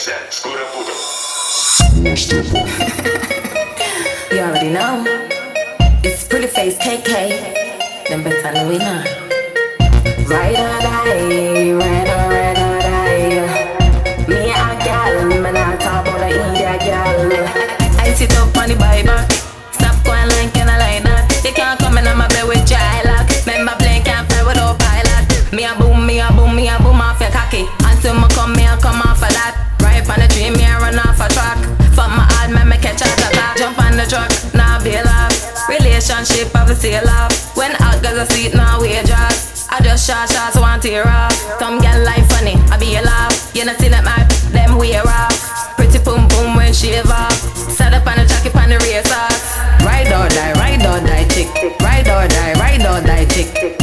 You already know. It's pretty face KK. Them better know we know. Ride or die, ride or die. Me a gal, me not talk about a India gal. I sit up on the Bible. Stop going like can I like that? They can't come in on my bed with dry lock. Remember plane can't fly without pilot. Me a boom off your cocky. Until me I come off of that. Right on the dream, me a run off a track. Fuck my hard man, me catch a attack. Jump on the truck, now bail off. Relationship of the sail off. When out girls asleep, now we dress. I just shots, want tear off. Some girl life funny, I be a laugh. You know see that my them wear off. Pretty boom when shave off. Sat up on the jockey on the race off. Ride or die chick. Ride or die chick.